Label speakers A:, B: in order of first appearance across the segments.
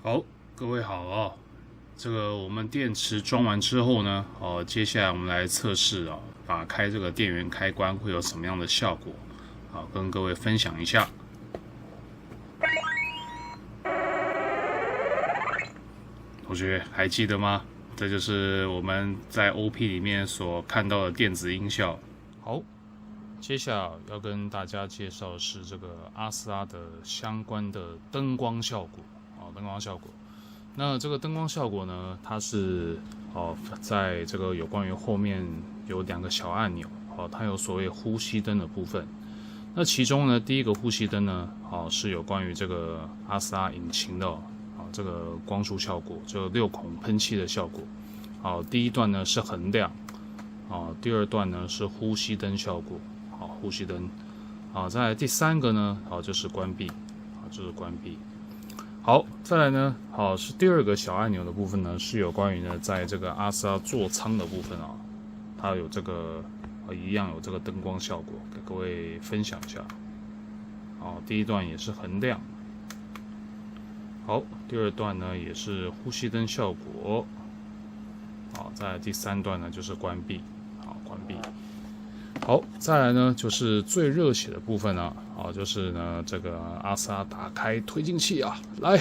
A: 好，各位好哦。这个我们电池装完之后呢，接下来我们来测试啊，打开这个电源开关会有什么样的效果？好，跟各位分享一下。同学还记得吗？这就是我们在 OP 里面所看到的电子音效。好，接下来要跟大家介绍的是这个阿斯拉的相关的灯光效果。灯光效果。那这个灯光效果呢，它是在这个有关于后面有2个小按钮，它有所谓呼吸灯的部分。那其中呢，第一个呼吸灯呢，是有关于这个阿斯拉引擎的这个光束效果，就6孔喷气的效果。第一段呢是恒亮，第二段呢是呼吸灯效果，呼吸灯。再来第3个呢，就是关闭，就是关闭。好，再来呢，是第2个小按钮的部分呢，是有关于呢，在这个阿斯拉座舱的部分它有这个一样有这个灯光效果，给各位分享一下。第一段也是恒亮。好，第2段呢也是呼吸灯效果。再来第3段呢就是关闭，关闭。好，再来呢就是最热血的部分呢，就是呢这个阿斯拉打开推进器啊，来，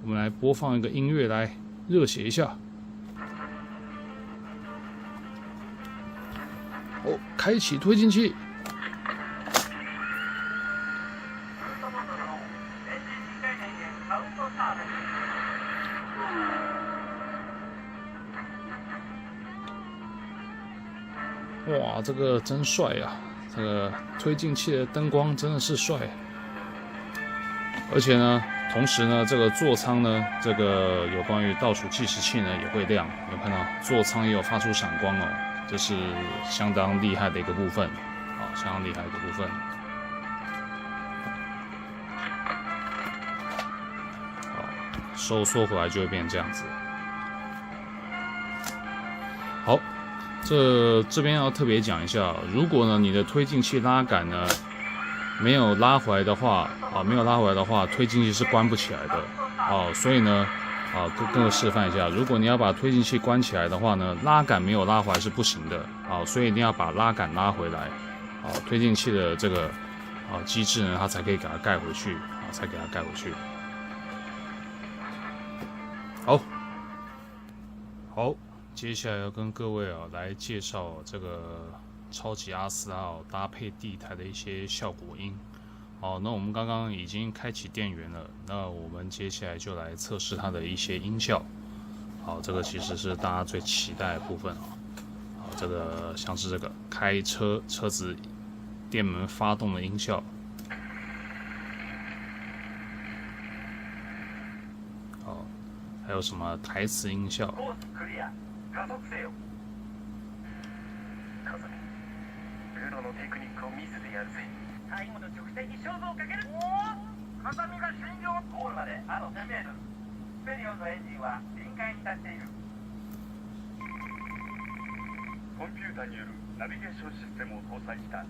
A: 我们来播放一个音乐来热血一下。开启推进器。哇，这个真帅呀！这个推进器的灯光真的是帅，而且呢，同时呢，这个座舱呢，这个有关于倒数计时器呢也会亮，有看到座舱也有发出闪光哦，这是相当厉害的一个部分，相当厉害的一个部分。收缩回来就会变成这样子。好。这边要特别讲一下，如果呢你的推进器拉杆呢没有拉回来的话，推进器是关不起来的，所以呢，跟各位示范一下，如果你要把推进器关起来的话呢，拉杆没有拉回来是不行的，所以一定要把拉杆拉回来，推进器的这个机制呢，它才可以给它盖回去，好。接下来要跟各位来介绍这个超级阿斯拉搭配地台的一些效果音。那我们刚刚已经开启电源了，那我们接下来就来测试它的一些音效。这个其实是大家最期待的部分这个像是这个开车子电门发动的音效。还有什么台词音效？加速せよ。風見、プロのテクニックを見せてやるぜ。最後の直線に勝負をかける。風見が新庄ゴールまであと1000メートル。スペリオンのエンジンは臨界に達している。コンピュータによるナビゲーションシステムを搭載した。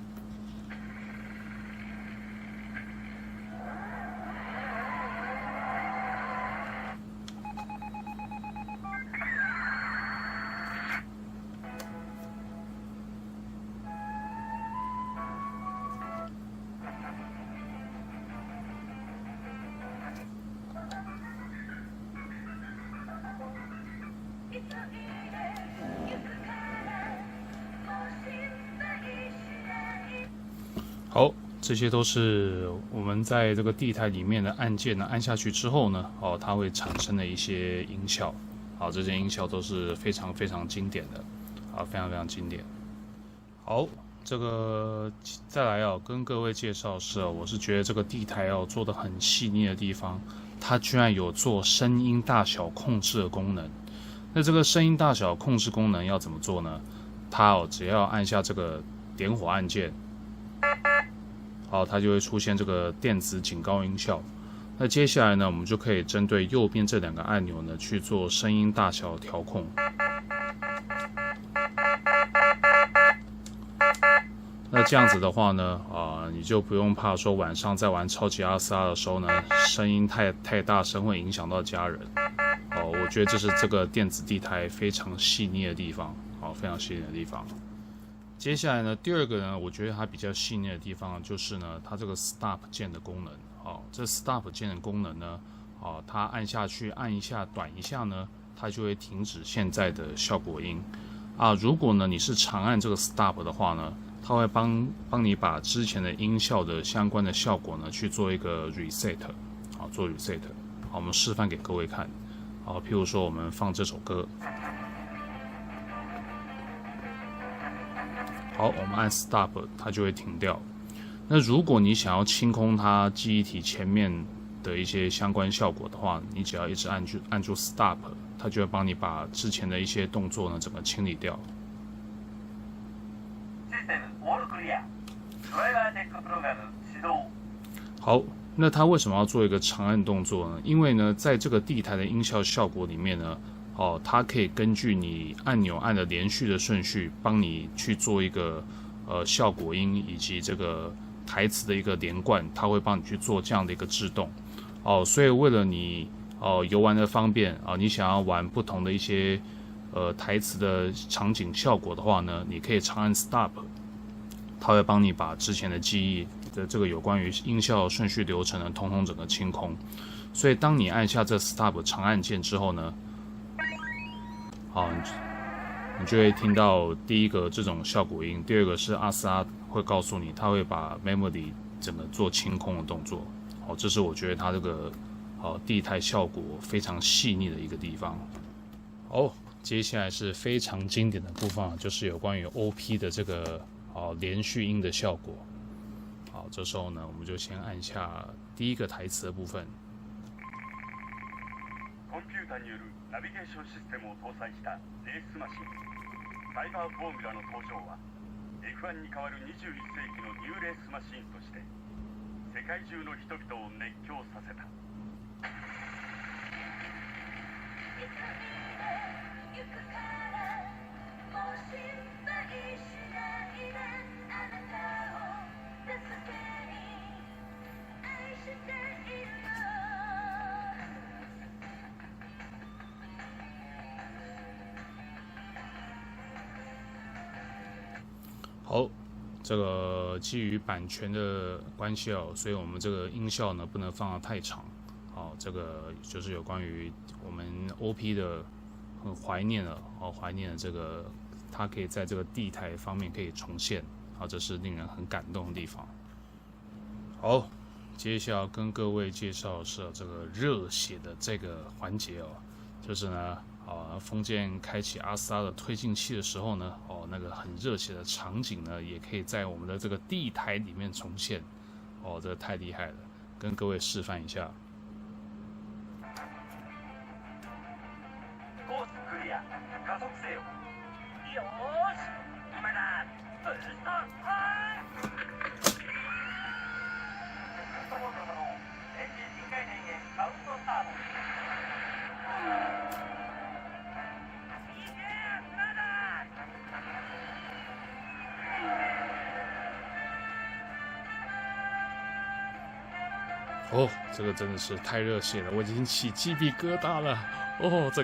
A: 好，这些都是我们在这个地台里面的按键呢按下去之后呢，它会产生的一些音效。这些音效都是非常非常经典的，非常非常经典。好，这个再来跟各位介绍是我是觉得这个地台做得很细腻的地方，它居然有做声音大小控制的功能。那这个声音大小控制功能要怎么做呢？它只要按下这个点火按键，它就会出现这个电子警告音效。那接下来呢，我们就可以针对右边这2个按钮呢去做声音大小调控。那这样子的话呢，你就不用怕说晚上在玩超级阿斯拉的时候呢，声音太大声会影响到家人。我觉得这是这个电子地台非常细腻的地方，非常细腻的地方。接下来呢，第二个呢，我觉得它比较细腻的地方就是呢，它这个 Stop 键的功能。这 Stop 键的功能呢，它按下去按一下短一下呢，它就会停止现在的效果音。如果呢你是长按这个 Stop 的话呢，它会帮你把之前的音效的相关的效果呢去做一个 reset， 做 reset。我们示范给各位看。譬如说我们放这首歌。好，我们按 Stop， 它就会停掉。那如果你想要清空它记忆体前面的一些相关效果的话，你只要一直按住 Stop， 它就会帮你把之前的一些动作呢整个清理掉。好，那它为什么要做一个长按动作呢？因为呢，在这个地台的音效效果里面呢，它可以根据你按钮按的连续的顺序，帮你去做一个效果音以及这个台词的一个连贯，它会帮你去做这样的一个制动。所以为了你游玩的方便你想要玩不同的一些台词的场景效果的话呢，你可以长按 Stop， 它会帮你把之前的记忆的这个有关于音效顺序流程呢，统统整个清空。所以当你按下这 Stop 长按键之后呢，你就会听到第一个这种效果音，第二个是阿斯拉会告诉你，它会把 memory 整个做清空的动作。这是我觉得它这个地台效果非常细腻的一个地方。接下来是非常经典的部分，就是有关于 OP 的这个连续音的效果。这时候呢，我们就先按下第一个台词的部分。
B: コンピュータによるナビゲーションシステムを搭載したレースマシンサイバーフォーミュラの登場は F1 に代わる21世紀のニューレースマシンとして世界中の人々を熱狂させた。
A: 好，这个基于版权的关系所以我们这个音效呢不能放得太长。这个就是有关于我们 OP 的很怀念的这个，它可以在这个地台方面可以重现。这是令人很感动的地方。好，接下来跟各位介绍的是这个热血的这个环节就是呢。封建开启阿斯拉的推进器的时候呢，那个很热血的场景呢，也可以在我们的这个地台里面重现。这个太厉害了，跟各位示范一下。这个真的是太热血了，我已经起鸡皮疙瘩了。这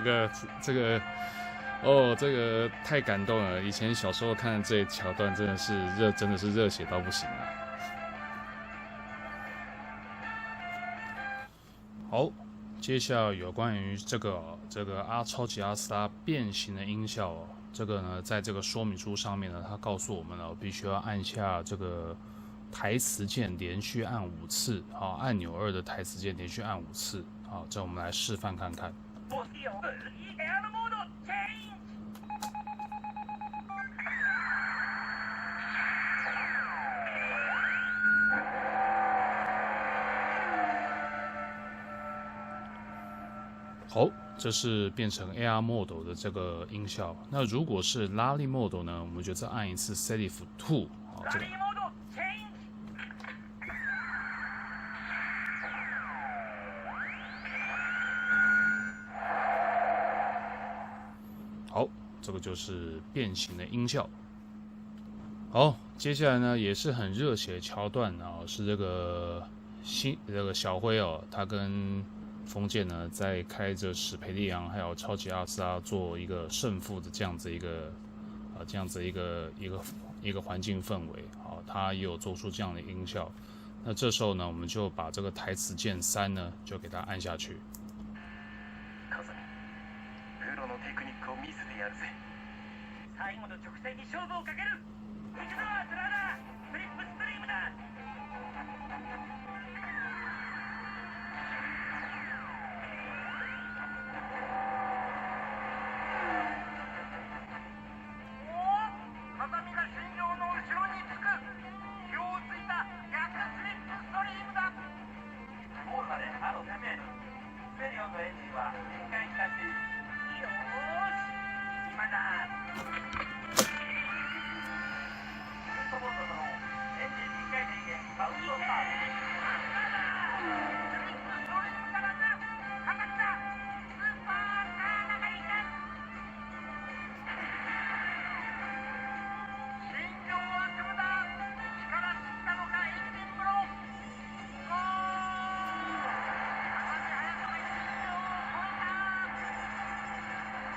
A: 个太感动了。以前小时候看的这一桥段，真的是热血到不行啊。好，接下来有关于这个超级阿斯拉变形的音效这个呢，在这个说明书上面呢，它告诉我们必须要按下这个台词键连续按5次，按钮2的台词键连续按5次，这我们来示范看看。好，这是变成 AR Mode 的这个音效。那如果是 Lally Mode 呢，我们就再按一次 Serif 2，这个。好，这个就是变形的音效。好，接下来呢也是很热血的桥段啊，是这个小辉哦，他跟封建呢在开着史培利昂还有超级阿斯拉做一个胜负的这样子一个环境氛围啊，他也有做出这样的音效。那这时候呢，我们就把这个台词键3呢就给它按下去。
C: プロのテクニックを見せてやるぜ。最後の直線に勝負をかける。行くぞアスラーダ、フリップストリームだ。風見が新庄の後ろにつく。意表をついた逆スリップストリームだ。ゴールまであと1000メートル。スペリオンのエンジンは限界に達している。よーし、今だ。フットボールとのエンジン2回転でアウトスタート。スリップストリームから出る。かかった。スーパーカーナがいた。新庄は組むだ。力尽きたのかエンジンブロー。ゴール。風見隼人が新庄を超えた。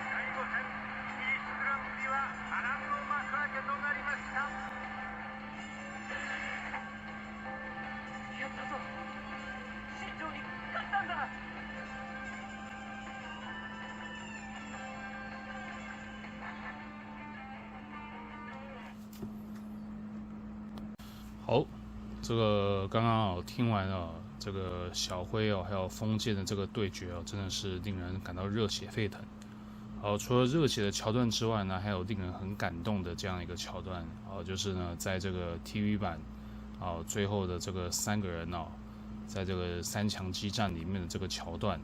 C: 第5戦イギリスグランプリは波乱の幕開けとなりました。やったぞ。新庄に勝ったんだ。
A: 好，这个刚刚听完了这个小辉哦，还有封建的这个对决哦，真的是令人感到热血沸腾。好，除了热血的桥段之外呢，还有令人很感动的这样一个桥段哦，就是呢，在这个 TV 版哦，最后的这个3个人哦，在这个3强激战里面的这个桥段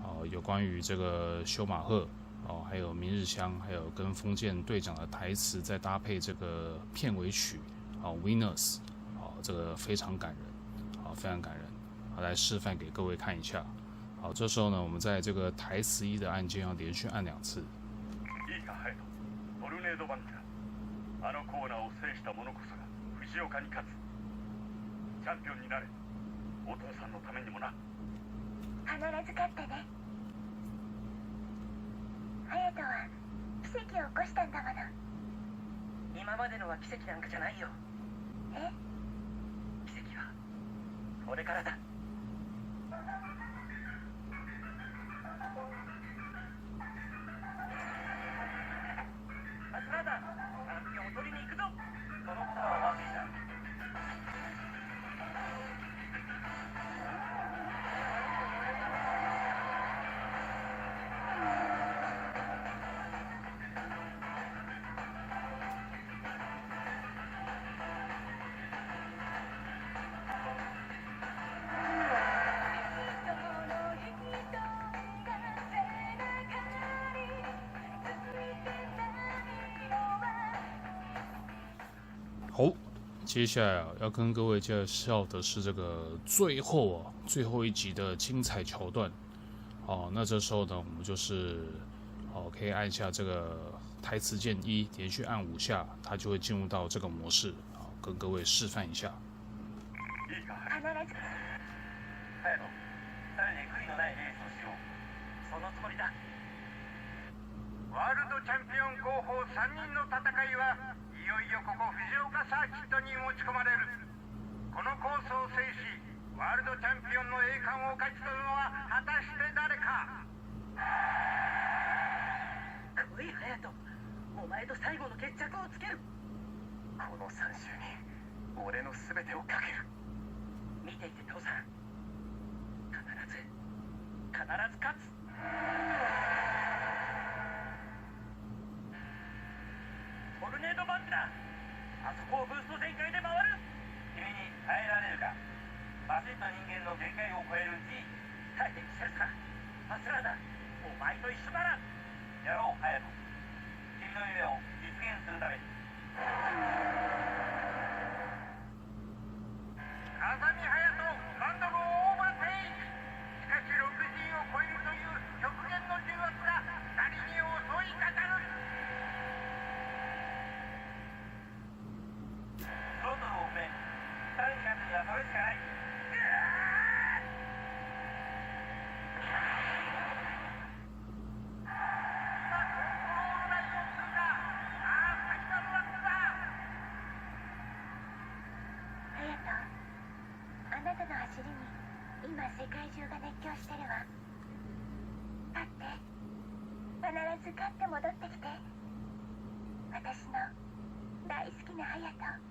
A: 哦，有关于这个休马赫哦，还有明日香，还有跟封建队长的台词，再搭配这个片尾曲哦 ，Winners。这个非常感人，好，非常感人，好，来示范给各位看一下。好，这时候呢，我们在这个台词1的按键要连续按2次。
B: いいか、ハヤト。トルネードバンクだ。あのコーナーを制した者こそが藤岡に勝つ。チャンピオンになれ。お父さんのためにもな。
D: 必ず勝ってね。隼人は奇跡を起こしたんだもの。
C: 今までのは奇跡なんかじゃないよ。
D: え？
C: 奇跡はこれからだ。アスラーダ、チャンピオンを取りに行くぞ。そのことは忘れた。
A: 好，接下来要跟各位介绍的是这个最后一集的精彩桥段。哦，那这时候呢，我们就是可以按下这个台词键1，连续按5下，它就会进入到这个模式。好，跟各位示范一下。
B: いいか、
D: 必ず。
C: 隼人、さらに悔いのないレースをしよう。そのつもりだ。
B: ワールドチャンピオン候補3人の戦いはいよいよここ藤岡サーキットに持ち込まれる。このコースを制しワールドチャンピオンの栄冠を勝ち取るのは果たして誰か。
C: 来い隼人、お前と最後の決着をつける。この3周に俺の全てをかける。見ていて父さん、必ず勝つ。トルネードバンクだ。あそこをブースト全開で回る。君に耐えられるか。バセった人間の限界を超えるうち耐えてみせるさ。アスラーダ、お前と一緒ならやろう、隼人。君の夢を実現するために。
B: 風見隼人、ランドルをオーバーテイク。しかし6陣を超えるという極限の重圧が2人に襲いかかる。
D: 世界中が熱狂してるわ。勝って必ず勝って戻ってきて。私の大好きな隼人。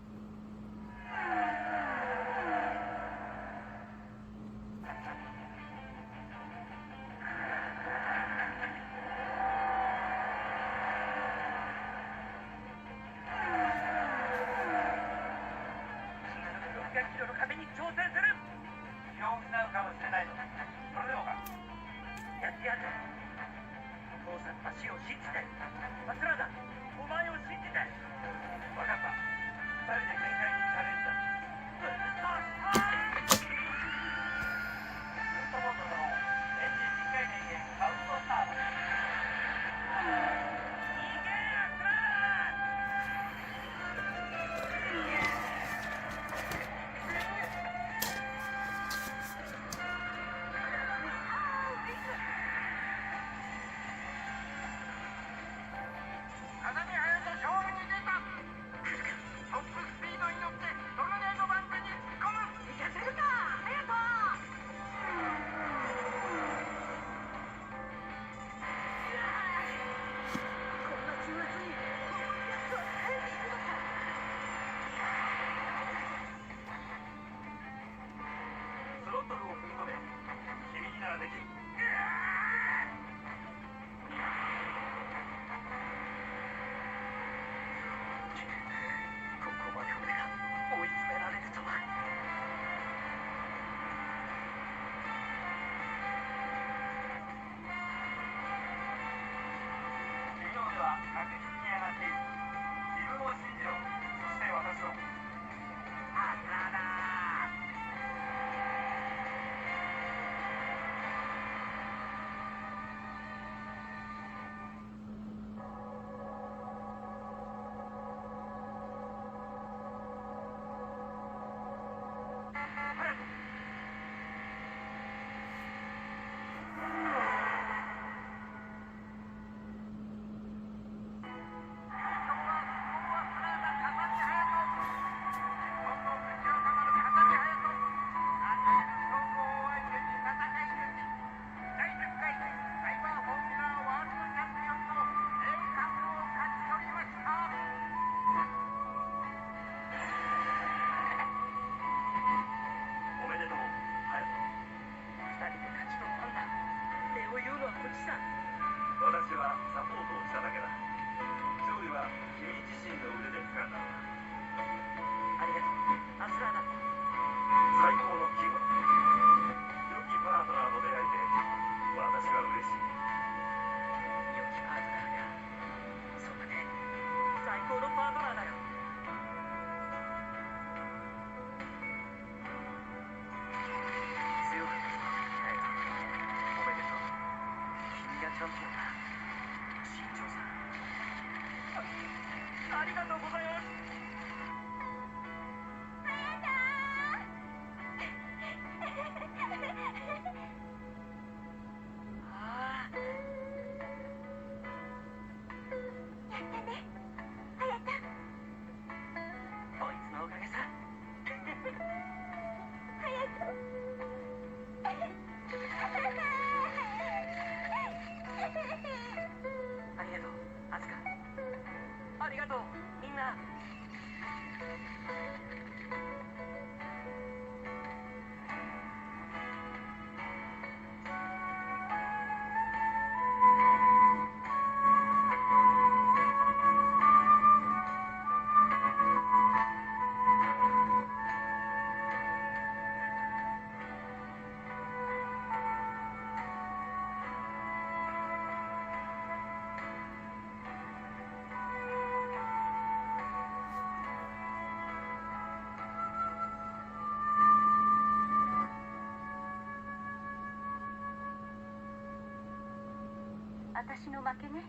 D: 私の負けね。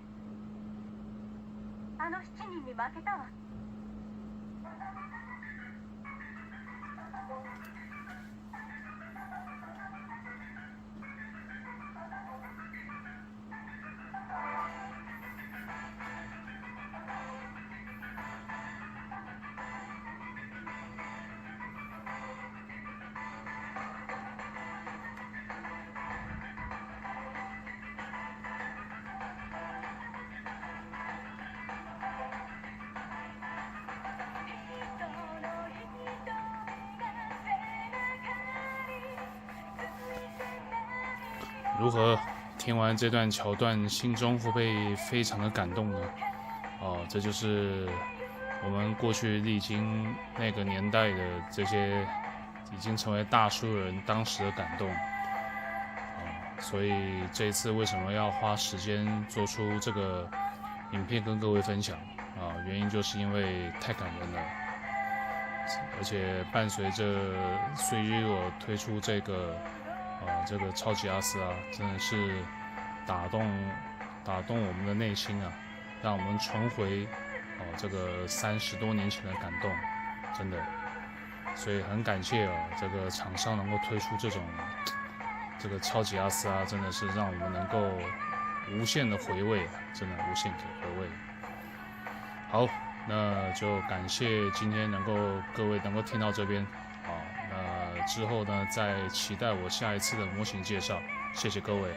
D: あの7人に負けたわ。
A: 如何？听完这段桥段，心中会不会非常的感动呢？这就是我们过去历经那个年代的这些已经成为大叔的人当时的感动。所以这一次为什么要花时间做出这个影片跟各位分享原因就是因为太感人了，而且伴随着岁日我推出这个超级阿斯啊，真的是打动我们的内心啊，让我们重回这个30多年前的感动，真的。所以很感谢这个厂商能够推出这个超级阿斯啊，真的是让我们能够无限的回味，真的无限的回味。好，那就感谢今天各位能够听到这边，那之后呢再期待我下一次的模型介绍，谢谢各位。